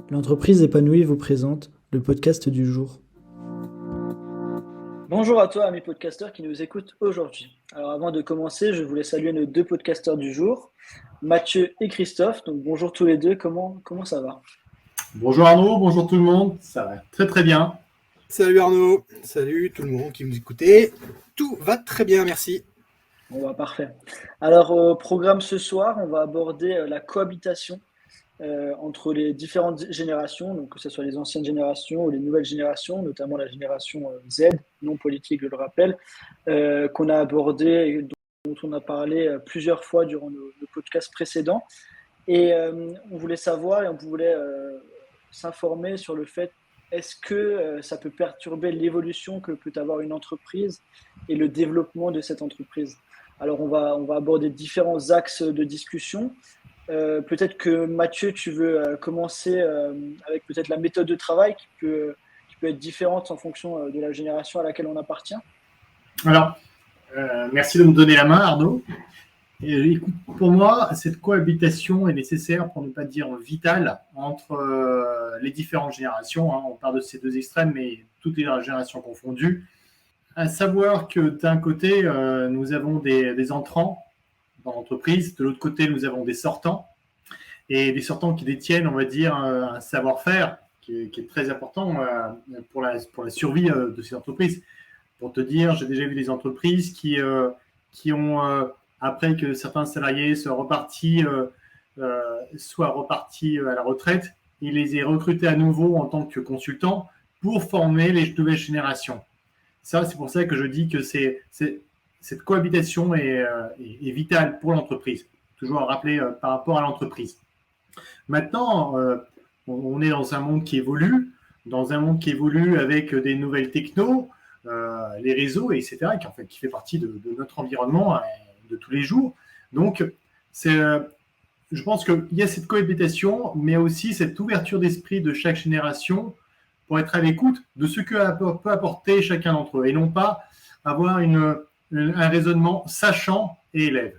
L'entreprise épanouie vous présente le podcast du jour. Bonjour à toi, amis podcasteurs qui nous écoutent aujourd'hui. Alors avant de commencer, je voulais saluer nos deux podcasteurs du jour, Mathieu et Christophe. Donc bonjour tous les deux, comment ça va? Bonjour Arnaud, bonjour tout le monde, ça va très très bien. Salut Arnaud, salut tout le monde qui nous écoutez. Tout va très bien, merci. Bon bah parfait. Alors au programme ce soir, on va aborder la cohabitation entre les différentes générations, donc que ce soit les anciennes générations ou les nouvelles générations, notamment la génération Z, non politique, je le rappelle, qu'on a abordé et dont on a parlé plusieurs fois durant nos podcasts précédents. Et on voulait savoir et on voulait s'informer sur le fait, est-ce que ça peut perturber l'évolution que peut avoir une entreprise et le développement de cette entreprise? Alors on va aborder différents axes de discussion. Peut-être que Mathieu, tu veux commencer avec peut-être la méthode de travail qui peut être différente en fonction de la génération à laquelle on appartient. Alors, merci de me donner la main Arnaud. Et, écoute, pour moi, cette cohabitation est nécessaire, pour ne pas dire vitale, entre les différentes générations. On parle de ces deux extrêmes, mais toutes les générations confondues. À savoir que d'un côté, nous avons des entrants dans l'entreprise, de l'autre côté, nous avons des sortants, et des sortants qui détiennent, on va dire, un savoir-faire qui est très important pour la survie de ces entreprises. Pour te dire, j'ai déjà vu des entreprises qui ont, après que certains salariés soient repartis à la retraite, ils les ont recrutés à nouveau en tant que consultants pour former les nouvelles générations. Ça, c'est pour ça que je dis que cette cohabitation est vitale pour l'entreprise. Toujours à rappeler par rapport à l'entreprise. Maintenant, on est dans un monde qui évolue, avec des nouvelles technos, les réseaux, etc., qui fait partie de notre environnement de tous les jours. Donc, je pense qu'il y a cette cohabitation, mais aussi cette ouverture d'esprit de chaque génération pour être à l'écoute de ce que peut apporter chacun d'entre eux, et non pas avoir un raisonnement sachant et élève.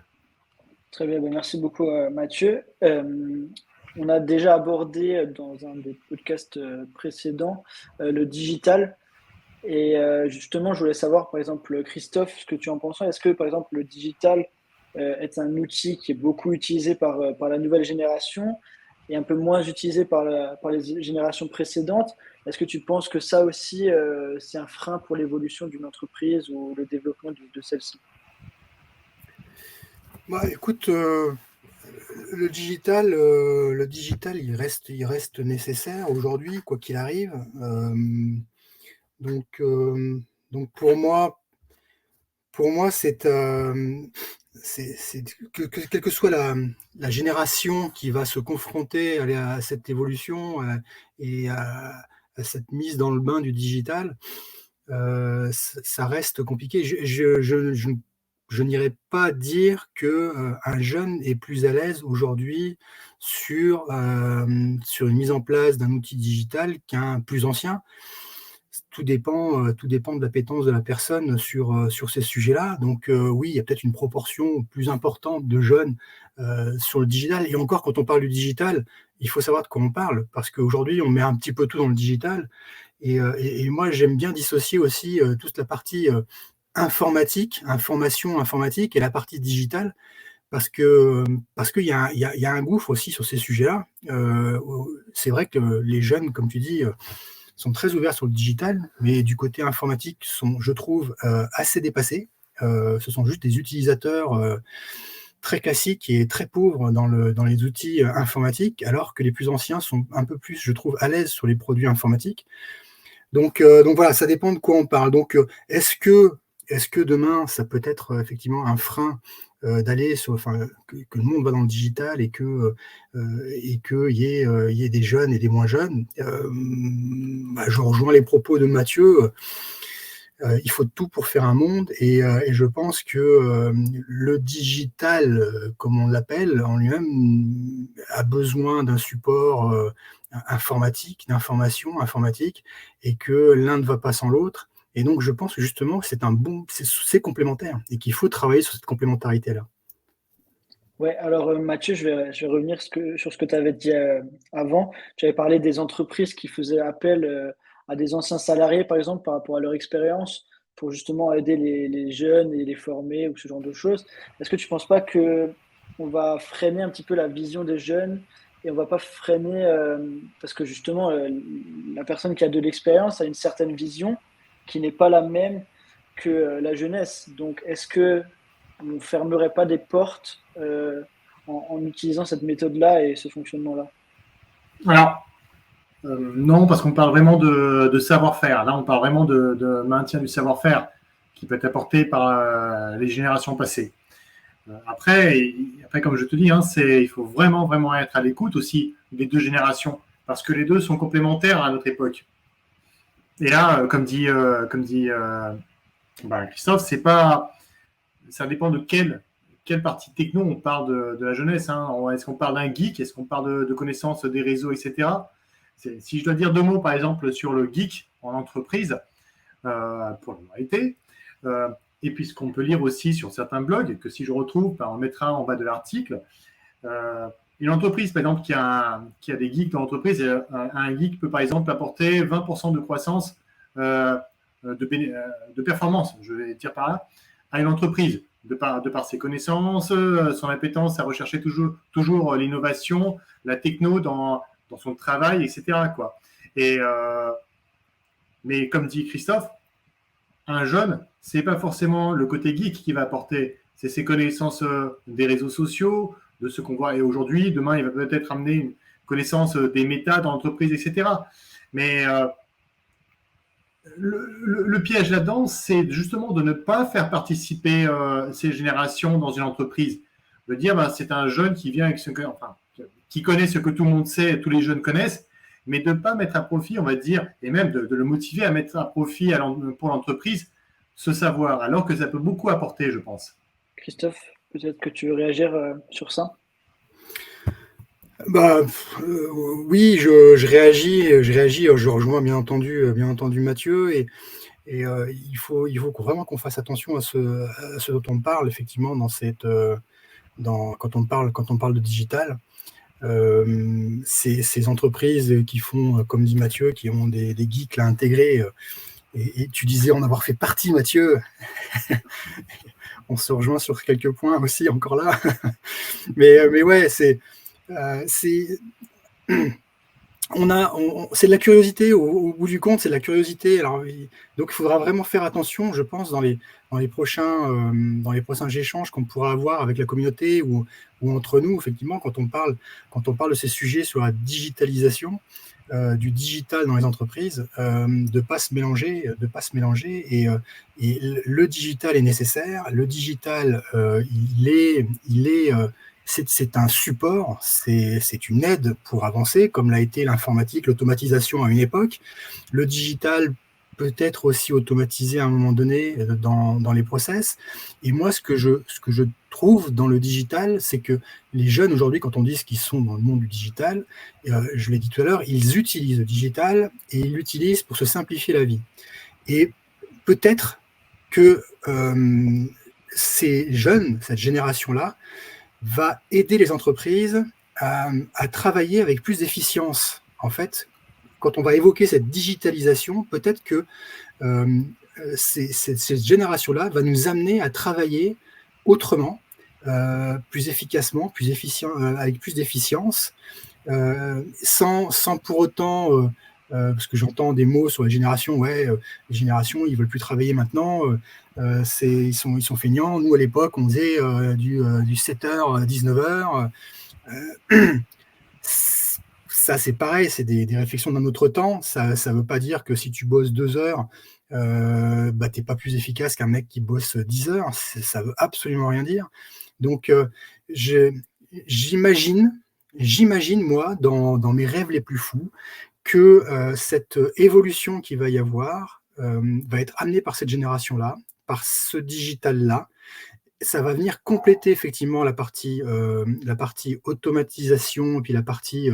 Très bien, merci beaucoup Mathieu. On a déjà abordé dans un des podcasts précédents le digital. Et justement, je voulais savoir, par exemple, Christophe, ce que tu en penses. Est-ce que, par exemple, le digital est un outil qui est beaucoup utilisé par la nouvelle génération et un peu moins utilisé par les générations précédentes? Est-ce que tu penses que ça aussi, c'est un frein pour l'évolution d'une entreprise ou le développement de celle-ci? Bah, écoute, le digital, il reste nécessaire aujourd'hui, quoi qu'il arrive. Donc, pour moi, c'est quelle que soit la génération qui va se confronter à cette évolution et à cette mise dans le bain du digital, ça reste compliqué. Je n'irai pas dire que un jeune est plus à l'aise aujourd'hui sur une mise en place d'un outil digital qu'un plus ancien. Tout dépend de l'appétence de la personne sur ces sujets-là. Donc oui, il y a peut-être une proportion plus importante de jeunes sur le digital. Et encore, quand on parle du digital, il faut savoir de quoi on parle, parce qu'aujourd'hui, on met un petit peu tout dans le digital. Et moi, j'aime bien dissocier aussi toute la partie information informatique et la partie digitale, parce qu'il y a un gouffre aussi sur ces sujets-là. C'est vrai que les jeunes, comme tu dis, sont très ouverts sur le digital, mais du côté informatique sont, je trouve, assez dépassés. Ce sont juste des utilisateurs très classiques et très pauvres dans les outils informatiques, alors que les plus anciens sont un peu plus, je trouve, à l'aise sur les produits informatiques. Donc voilà, ça dépend de quoi on parle. Donc est-ce que demain, ça peut être effectivement un frein d'aller que le monde va dans le digital et qu'il y ait des jeunes et des moins jeunes? Je rejoins les propos de Mathieu. Il faut tout pour faire un monde, et je pense que le digital, comme on l'appelle en lui-même, a besoin d'un support d'information informatique, et que l'un ne va pas sans l'autre. Et donc, je pense que justement, c'est complémentaire et qu'il faut travailler sur cette complémentarité-là. Ouais, alors Mathieu, je vais revenir sur ce que tu avais dit avant. Tu avais parlé des entreprises qui faisaient appel à des anciens salariés, par exemple, par rapport à leur expérience, pour justement aider les jeunes et les former ou ce genre de choses. Est-ce que tu ne penses pas que on va freiner un petit peu la vision des jeunes et on va pas freiner, parce que justement, la personne qui a de l'expérience a une certaine vision qui n'est pas la même que la jeunesse. Donc, est-ce que on ne fermerait pas des portes en utilisant cette méthode-là et ce fonctionnement-là? Alors, non, parce qu'on parle vraiment de savoir-faire. Là, on parle vraiment de maintien du savoir-faire qui peut être apporté par les générations passées. Après, comme je te dis, hein, il faut vraiment, vraiment être à l'écoute aussi des deux générations, parce que les deux sont complémentaires à notre époque. Et là, Christophe, ça dépend de quelle partie techno on parle de la jeunesse. Hein. Est-ce qu'on parle d'un geek? Est-ce qu'on parle de connaissances des réseaux, etc. Si je dois dire deux mots, par exemple, sur le geek en entreprise, pour l'humanité, et puis ce qu'on peut lire aussi sur certains blogs, que si je retrouve, on mettra en bas de l'article. Une entreprise, par exemple, qui a des geeks dans l'entreprise, un geek peut, par exemple, apporter 20% de croissance de performance, je vais dire par là, à une entreprise, de par ses connaissances, son appétence à rechercher toujours l'innovation, la techno dans son travail, etc. Quoi. Mais comme dit Christophe, un jeune, c'est pas forcément le côté geek qui va apporter, c'est ses connaissances des réseaux sociaux, de ce qu'on voit. Et aujourd'hui, demain, il va peut-être amener une connaissance des méta dans l'entreprise, etc. Mais le piège là-dedans, c'est justement de ne pas faire participer ces générations dans une entreprise. De dire, c'est un jeune qui vient qui connaît ce que tout le monde sait, tous les jeunes connaissent, mais de ne pas mettre à profit, on va dire, et même de le motiver à mettre à profit pour l'entreprise ce savoir, alors que ça peut beaucoup apporter, je pense. Christophe, peut-être que tu veux réagir sur ça? Oui, je réagis, je rejoins bien entendu Mathieu, et il faut vraiment qu'on fasse attention à ce dont on parle, effectivement, quand on parle de digital. Ces entreprises qui font, comme dit Mathieu, qui ont des geeks là intégrés, et tu disais en avoir fait partie, Mathieu. On se rejoint sur quelques points aussi, encore là. mais ouais, c'est de la curiosité, au bout du compte, c'est de la curiosité. Alors, donc, il faudra vraiment faire attention, je pense, dans les prochains échanges qu'on pourra avoir avec la communauté ou entre nous, effectivement, quand on parle de ces sujets sur la digitalisation, du digital dans les entreprises, de pas se mélanger, et le digital est nécessaire. Le digital, c'est un support, c'est une aide pour avancer, comme l'a été l'informatique, l'automatisation à une époque. Le digital peut être aussi automatisé à un moment donné dans les process. Et moi, ce que je trouve dans le digital, c'est que les jeunes aujourd'hui, quand on dit qu'ils sont dans le monde du digital, je l'ai dit tout à l'heure, ils utilisent le digital et ils l'utilisent pour se simplifier la vie. Et peut-être que ces jeunes, cette génération-là, va aider les entreprises à travailler avec plus d'efficience. En fait, quand on va évoquer cette digitalisation, peut-être que cette génération-là va nous amener à travailler autrement, plus efficacement, avec plus d'efficience, sans pour autant, parce que j'entends des mots sur les générations, les générations, ils ne veulent plus travailler maintenant, ils sont feignants. Nous, à l'époque, on faisait du 7h, 19h. Ça, c'est pareil, c'est des réflexions d'un autre temps. Ça ne veut pas dire que si tu bosses 2 heures, tu n'es pas plus efficace qu'un mec qui bosse 10 heures. Ça ne veut absolument rien dire. Donc, j'imagine, moi, dans mes rêves les plus fous, que cette évolution qu'il va y avoir va être amenée par cette génération-là, par ce digital-là. Ça va venir compléter effectivement la partie automatisation et puis la partie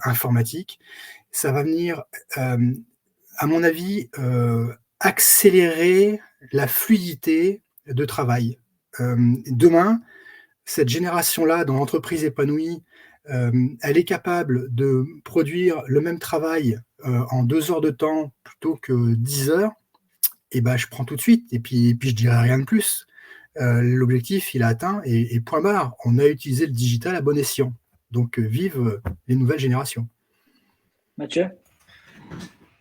informatique. Ça va venir, à mon avis, accélérer la fluidité de travail. Demain, cette génération-là dans l'entreprise épanouie, elle est capable de produire le même travail en 2 heures de temps plutôt que 10 heures, et ben, je prends tout de suite. Et puis je dirais rien de plus. L'objectif, il est atteint et point barre. On a utilisé le digital à bon escient. Donc, vive les nouvelles générations. Mathieu?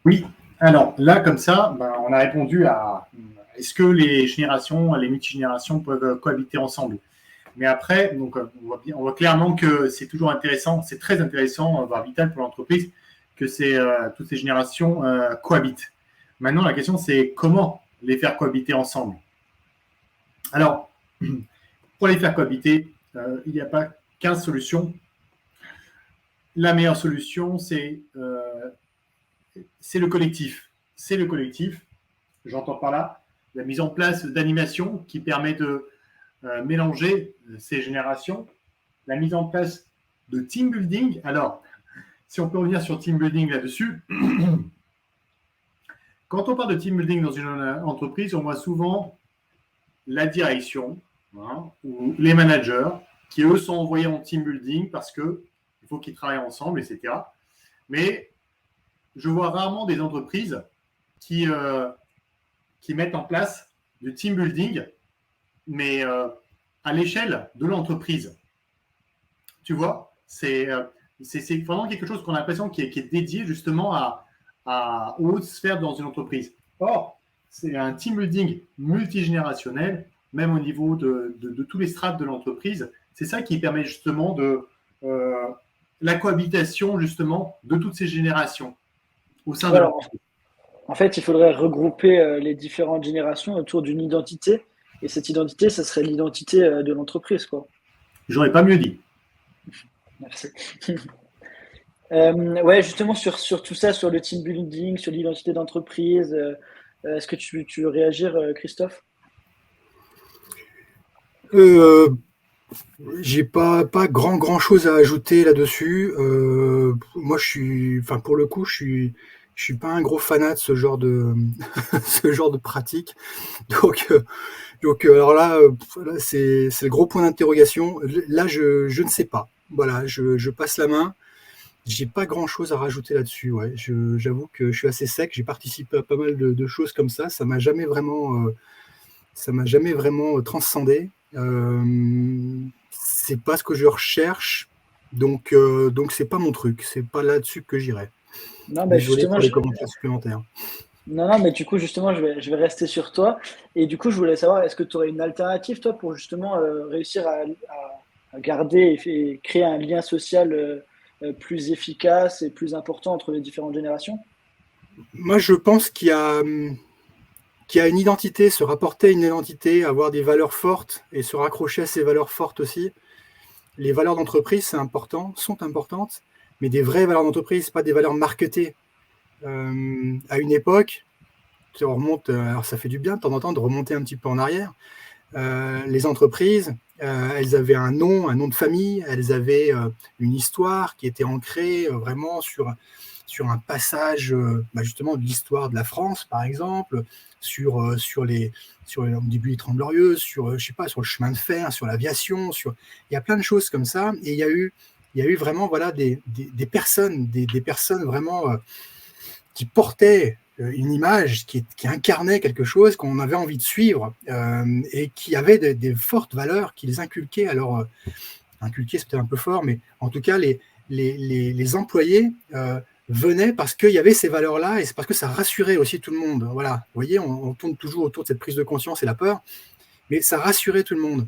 Oui, alors là, comme ça, on a répondu à est-ce que les générations, les multigénérations peuvent cohabiter ensemble. Mais après, donc, on voit clairement que c'est toujours intéressant, c'est très intéressant, voire vital pour l'entreprise, que toutes ces générations cohabitent. Maintenant, la question, c'est comment les faire cohabiter ensemble. Alors, pour les faire cohabiter, il n'y a pas 15 solutions. La meilleure solution, c'est le collectif. C'est le collectif. J'entends par là la mise en place d'animations qui permet de mélanger ces générations, la mise en place de team building. Alors, si on peut revenir sur team building là-dessus, quand on parle de team building dans une entreprise, on voit souvent la direction ou les managers qui, eux, sont envoyés en team building parce qu'il faut qu'ils travaillent ensemble, etc. Mais je vois rarement des entreprises qui mettent en place du team building, mais à l'échelle de l'entreprise. Tu vois, c'est vraiment quelque chose qu'on a l'impression qui est dédié justement aux hautes sphères dans une entreprise. Or, c'est un team building multigénérationnel, même au niveau de tous les strates de l'entreprise. C'est ça qui permet justement de la cohabitation justement de toutes ces générations au sein de l'entreprise. En fait, il faudrait regrouper les différentes générations autour d'une identité. Et cette identité, ça serait l'identité de l'entreprise, quoi. J'aurais pas mieux dit. Merci. Ouais, justement, sur tout ça, sur le team building, sur l'identité d'entreprise, est-ce que tu veux réagir, Christophe? J'ai pas grand chose à ajouter là-dessus. Moi, pour le coup, je suis pas un gros fanat de ce genre de ce genre de pratique. Donc alors là, c'est le gros point d'interrogation. Là, je ne sais pas. Voilà, je passe la main. J'ai pas grand chose à rajouter là-dessus. Ouais, j'avoue que je suis assez sec. J'ai participé à pas mal de choses comme ça. Ça m'a jamais vraiment transcendé. C'est pas ce que je recherche. Donc c'est pas mon truc. C'est pas là-dessus que j'irai. Non, mais Désolé justement, pour les commentaires supplémentaires. non, mais du coup, justement, je vais rester sur toi. Et du coup, je voulais savoir, est-ce que tu aurais une alternative, toi, pour justement réussir à garder et créer un lien social plus efficace et plus important entre les différentes générations? Moi, je pense qu'il y a une identité, se rapporter à une identité, avoir des valeurs fortes et se raccrocher à ces valeurs fortes aussi. Les valeurs d'entreprise, sont importantes, mais des vraies valeurs d'entreprise, pas des valeurs marketées. À une époque, on remonte, alors ça fait du bien de temps en temps de remonter un petit peu en arrière. Les entreprises, elles avaient un nom de famille, elles avaient une histoire qui était ancrée vraiment sur un passage justement de l'histoire de la France, par exemple, sur le début des Trente Glorieuses, sur le chemin de fer, sur l'aviation, il y a plein de choses comme ça. Et il y a eu vraiment des personnes vraiment qui portaient une image, qui incarnait quelque chose qu'on avait envie de suivre et qui avaient des fortes valeurs qui les inculquaient. Alors, inculquer, c'est peut-être un peu fort, mais en tout cas, les employés venaient parce qu'il y avait ces valeurs-là et c'est parce que ça rassurait aussi tout le monde. Voilà, vous voyez, on tourne toujours autour de cette prise de conscience et la peur, mais ça rassurait tout le monde.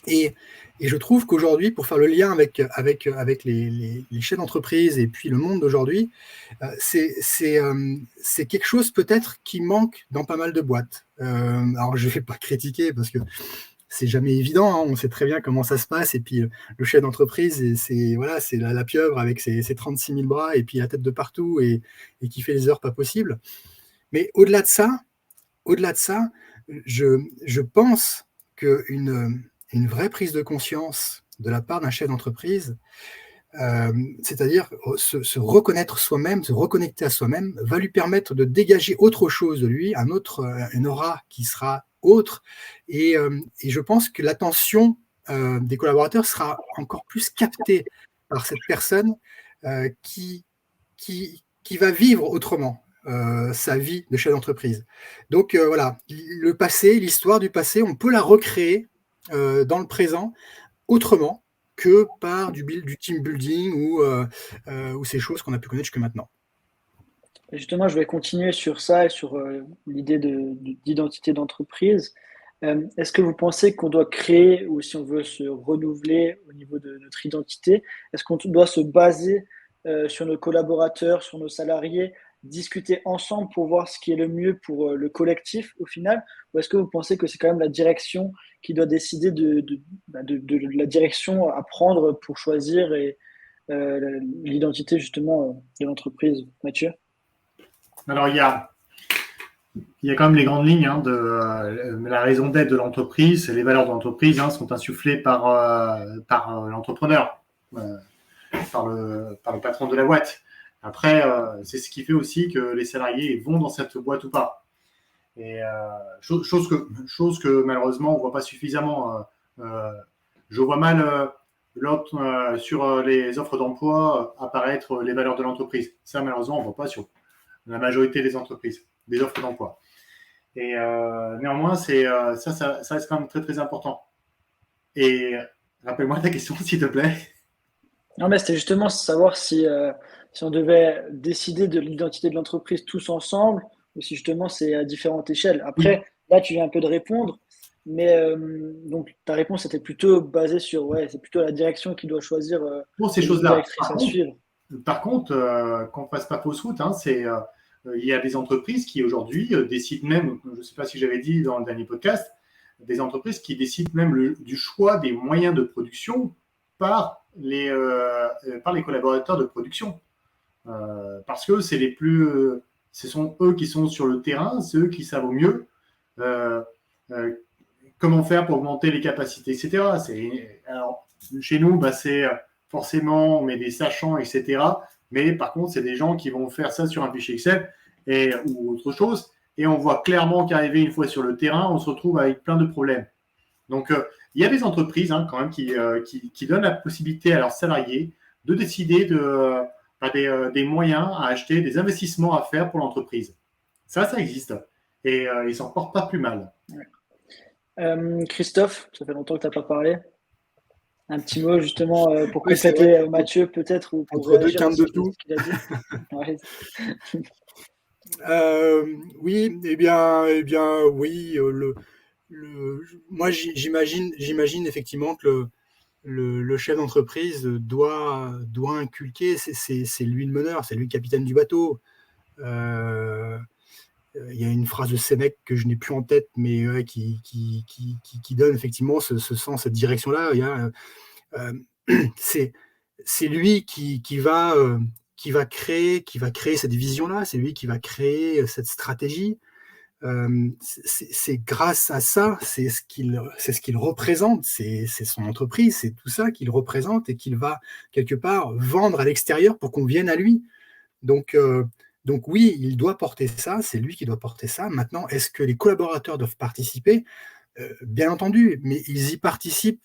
Et je trouve qu'aujourd'hui, pour faire le lien avec les chefs d'entreprise et puis le monde d'aujourd'hui, c'est quelque chose peut-être qui manque dans pas mal de boîtes. Alors, je ne vais pas critiquer parce que c'est jamais évident, hein, on sait très bien comment ça se passe. Et puis, le chef d'entreprise, c'est la pieuvre avec ses 36 000 bras et puis la tête de partout et qui fait les heures pas possibles. Mais au-delà de ça, je pense qu'une vraie prise de conscience de la part d'un chef d'entreprise, c'est-à-dire se reconnaître soi-même, se reconnecter à soi-même, va lui permettre de dégager autre chose de lui, une aura qui sera autre. Et je pense que l'attention des collaborateurs sera encore plus capté par cette personne qui va vivre autrement sa vie de chef d'entreprise. Donc voilà, le passé, l'histoire du passé, on peut la recréer dans le présent autrement que par du team building ou ces choses qu'on a pu connaître jusque maintenant. Et justement, je vais continuer sur ça et sur l'idée d'identité d'entreprise. Est-ce que vous pensez qu'on doit créer, ou si on veut se renouveler au niveau de notre identité, est-ce qu'on doit se baser sur nos collaborateurs, sur nos salariés, discuter ensemble pour voir ce qui est le mieux pour le collectif au final? Ou est-ce que vous pensez que c'est quand même la direction qui doit décider de la direction à prendre pour choisir l'identité justement de l'entreprise, Mathieu? Alors, il y a quand même les grandes lignes de la raison d'être de l'entreprise. Les valeurs de l'entreprise sont insufflées par l'entrepreneur, par le patron de la boîte. Après, c'est ce qui fait aussi que les salariés vont dans cette boîte ou pas. Et chose que malheureusement on ne voit pas suffisamment. Je vois mal sur les offres d'emploi apparaître les valeurs de l'entreprise. Ça, malheureusement, on ne voit pas sur la majorité des entreprises, des offres d'emploi. Et néanmoins, ça reste quand même très, très important. Et rappelle-moi ta question, s'il te plaît. Non, mais c'était justement savoir si on devait décider de l'identité de l'entreprise tous ensemble ou si justement c'est à différentes échelles. Après, là, tu viens un peu de répondre, mais donc ta réponse était plutôt basée sur, c'est plutôt la direction qui doit choisir pour ces choses-là. À suivre. Par contre, qu'on ne fasse pas fausse route, il y a des entreprises qui aujourd'hui décident même, je ne sais pas si j'avais dit dans le dernier podcast, des entreprises qui décident même du choix des moyens de production par les collaborateurs de production. Parce que ce sont eux qui sont sur le terrain, c'est eux qui savent au mieux comment faire pour augmenter les capacités, etc. Alors, chez nous, c'est forcément, on met des sachants, etc. Mais par contre, c'est des gens qui vont faire ça sur un fichier Excel ou autre chose. Et on voit clairement qu'arrivé une fois sur le terrain, on se retrouve avec plein de problèmes. Donc, il y a des entreprises quand même qui donnent la possibilité à leurs salariés de décider des moyens à acheter, des investissements à faire pour l'entreprise. Ça existe. Et ils s'en portent pas plus mal. Christophe, ça fait longtemps que tu n'as pas parlé. Un petit mot justement pour compléter Mathieu peut-être ou pour entre deux quintes de tout. Oui, eh bien, oui. Moi, j'imagine effectivement que le chef d'entreprise doit inculquer. C'est lui le meneur, c'est lui le capitaine du bateau. Il y a une phrase de Sénèque que je n'ai plus en tête, mais qui donne effectivement ce sens, cette direction-là. C'est lui qui va créer cette vision-là, c'est lui qui va créer cette stratégie. C'est grâce à ça, c'est ce qu'il représente, c'est son entreprise, c'est tout ça qu'il représente et qu'il va quelque part vendre à l'extérieur pour qu'on vienne à lui. Donc oui, il doit porter ça, c'est lui qui doit porter ça. Maintenant, est-ce que les collaborateurs doivent participer ? Bien entendu, mais ils y participent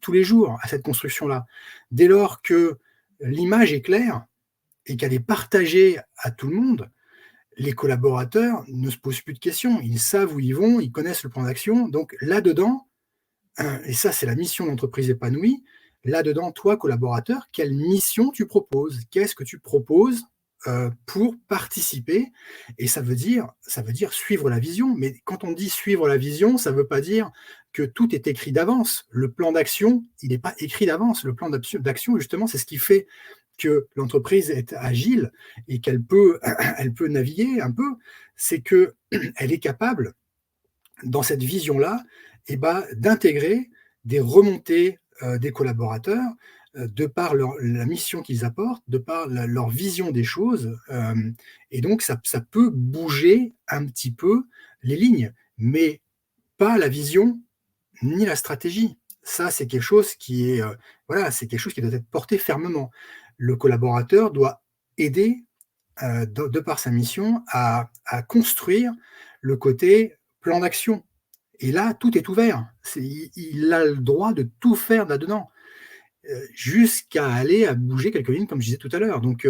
tous les jours à cette construction-là. Dès lors que l'image est claire et qu'elle est partagée à tout le monde, les collaborateurs ne se posent plus de questions. Ils savent où ils vont, ils connaissent le plan d'action. Donc là-dedans, et ça c'est la mission d'entreprise épanouie, là-dedans, toi, collaborateur, quelle mission tu proposes ? Qu'est-ce que tu proposes pour participer? Et ça veut dire suivre la vision. Mais quand on dit suivre la vision, ça ne veut pas dire que tout est écrit d'avance. Le plan d'action, il n'est pas écrit d'avance. Le plan d'action, justement, c'est ce qui fait que l'entreprise est agile et qu'elle peut naviguer un peu. C'est qu'elle est capable, dans cette vision-là, d'intégrer des remontées des collaborateurs de par la mission qu'ils apportent, de par leur vision des choses. Et donc, ça peut bouger un petit peu les lignes, mais pas la vision ni la stratégie. Ça, c'est quelque chose qui est, c'est quelque chose qui doit être porté fermement. Le collaborateur doit aider, de par sa mission, à construire le côté plan d'action. Et là, tout est ouvert. Il a le droit de tout faire là-dedans, jusqu'à aller à bouger quelques lignes, comme je disais tout à l'heure. Donc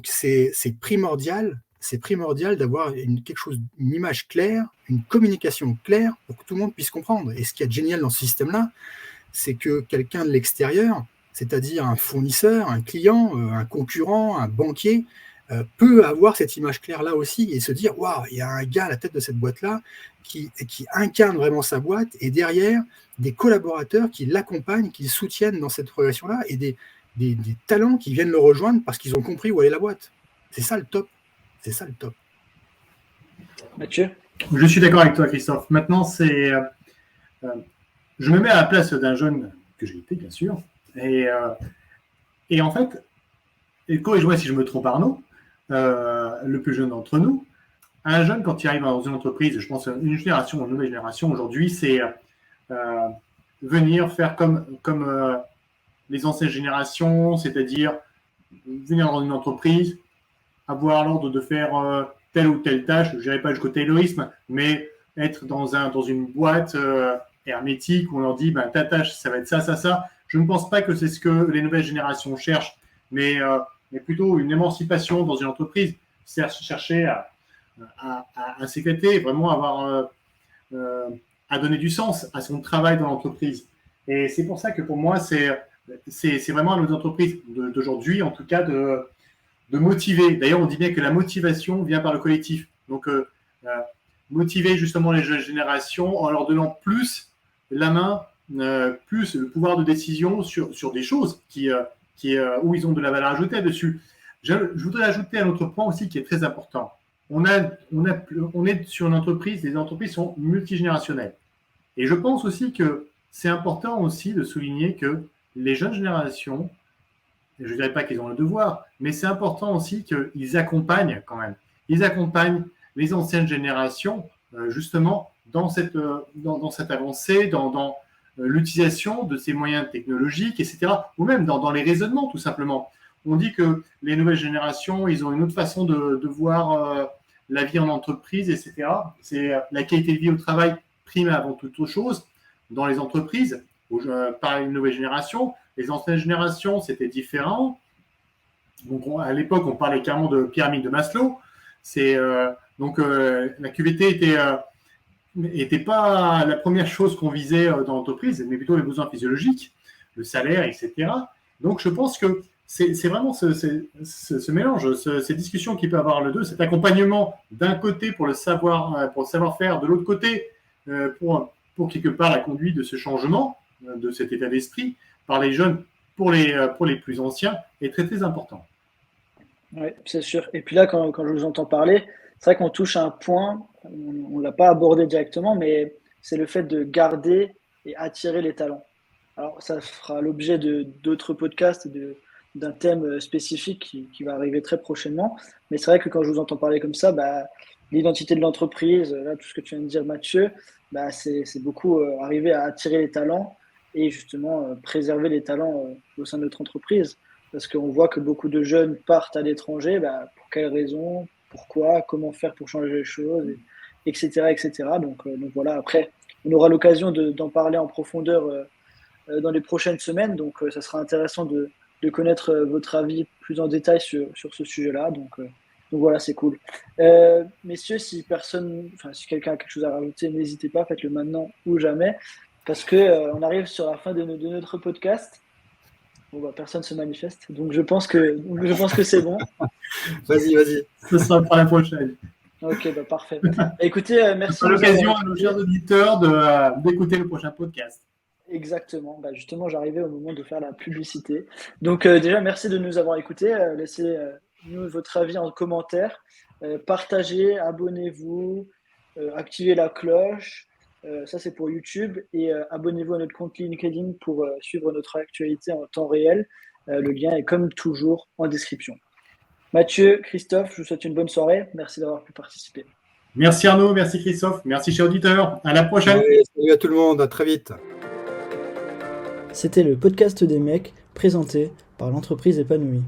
c'est primordial. C'est primordial d'avoir quelque chose, une image claire, une communication claire pour que tout le monde puisse comprendre. Et ce qui est génial dans ce système-là, c'est que quelqu'un de l'extérieur, c'est-à-dire un fournisseur, un client, un concurrent, un banquier, peut avoir cette image claire-là aussi et se dire « Waouh, il y a un gars à la tête de cette boîte-là qui incarne vraiment sa boîte et derrière, des collaborateurs qui l'accompagnent, qui le soutiennent dans cette progression-là et des talents qui viennent le rejoindre parce qu'ils ont compris où allait la boîte. » C'est ça le top. C'est ça le top. Mathieu ? Je suis d'accord avec toi, Christophe. Maintenant, je me mets à la place d'un jeune que j'ai été, bien sûr. Et en fait, et corrige-moi si je me trompe, Arnaud, le plus jeune d'entre nous, un jeune, quand il arrive dans une entreprise, je pense une génération, une nouvelle génération aujourd'hui, c'est venir faire comme les anciennes générations, c'est-à-dire venir dans une entreprise, avoir l'ordre de faire telle ou telle tâche, je n'irai pas jusqu'au taylorisme, mais être dans une boîte hermétique où on leur dit ta tâche, ça va être ça, ça, ça. Je ne pense pas que c'est ce que les nouvelles générations cherchent, mais plutôt une émancipation dans une entreprise, c'est chercher à s'éclater, vraiment avoir à donner du sens à son travail dans l'entreprise. Et c'est pour ça que pour moi, c'est vraiment à nos entreprises d'aujourd'hui, en tout cas, de motiver. D'ailleurs, on dit bien que la motivation vient par le collectif. Donc, motiver justement les jeunes générations en leur donnant plus la main, plus le pouvoir de décision sur des choses où ils ont de la valeur ajoutée dessus. Je voudrais ajouter un autre point aussi qui est très important. On est sur une entreprise, les entreprises sont multigénérationnelles. Et je pense aussi que c'est important aussi de souligner que les jeunes générations, je ne dirais pas qu'ils ont le devoir, mais c'est important aussi qu'ils accompagnent quand même. Ils accompagnent les anciennes générations justement dans cette avancée, dans l'utilisation de ces moyens technologiques, etc. Ou même dans les raisonnements, tout simplement. On dit que les nouvelles générations, ils ont une autre façon de voir la vie en entreprise, etc. C'est la qualité de vie au travail prime avant toute autre chose. Dans les entreprises, par une nouvelle génération, les anciennes générations, c'était différent. Donc, à l'époque, on parlait carrément de pyramide de Maslow. Donc, la QVT n'était pas la première chose qu'on visait dans l'entreprise, mais plutôt les besoins physiologiques, le salaire, etc. Donc, je pense que c'est vraiment ce mélange, ces discussions qui peut avoir le deux, cet accompagnement d'un côté pour le savoir-faire, de l'autre côté pour quelque part la conduite de ce changement, de cet état d'esprit, par les jeunes pour les plus anciens, est très très important. Oui, c'est sûr. Et puis là, quand je vous entends parler, c'est vrai qu'on touche à un point, on ne l'a pas abordé directement, mais c'est le fait de garder et attirer les talents. Alors, ça fera l'objet d'autres podcasts et d'un thème spécifique qui va arriver très prochainement. Mais c'est vrai que quand je vous entends parler comme ça, l'identité de l'entreprise, là, tout ce que tu viens de dire, Mathieu, c'est beaucoup arriver à attirer les talents et justement préserver les talents au sein de notre entreprise. Parce qu'on voit que beaucoup de jeunes partent à l'étranger. Pour quelles raisons? Pourquoi? Comment faire pour changer les choses? Etc. etc. Donc voilà, après, on aura l'occasion d'en parler en profondeur dans les prochaines semaines. Donc ça sera intéressant de connaître votre avis plus en détail sur ce sujet-là. Donc voilà, c'est cool. Messieurs, si quelqu'un a quelque chose à rajouter, n'hésitez pas, faites-le maintenant ou jamais. Parce qu'on arrive sur la fin de notre podcast. Personne ne se manifeste, donc je pense que c'est bon. Vas-y. Ce sera pour la prochaine. Ok, parfait. Écoutez, merci. C'est l'occasion à nos chers auditeurs d'écouter le prochain podcast. Exactement. Justement, j'arrivais au moment de faire la publicité. Donc déjà, merci de nous avoir écoutés. Laissez-nous votre avis en commentaire. Partagez, abonnez-vous, activez la cloche. Ça, c'est pour YouTube. Et abonnez-vous à notre compte LinkedIn pour suivre notre actualité en temps réel. Le lien est comme toujours en description. Mathieu, Christophe, je vous souhaite une bonne soirée. Merci d'avoir pu participer. Merci Arnaud, merci Christophe, merci chers auditeurs. À la prochaine. Salut à tout le monde, à très vite. C'était le podcast des mecs présenté par l'entreprise épanouie.